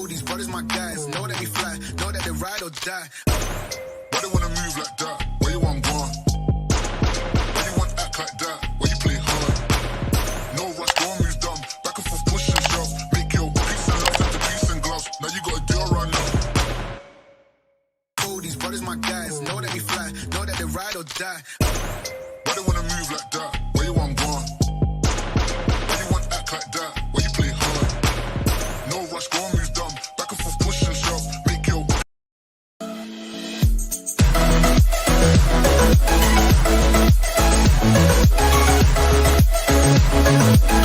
These brothers my guys, know that they fly, know that they ride or die. Why they wanna move like that? Where you want gone? Why you want act like that? Why you play hard? No rush, go and move dumb. Back and forth, push and shove. Make your peace and love into peace and gloves. Now you gotta do a run now. Oh, these brothers my guys, know that they fly, know that they ride or die. Why they wanna move like that? Where you want gone? Why you want act like that? Why you play hard? No rush, go and move dumb. Back and forth, push and shove. Make your We'll be right back.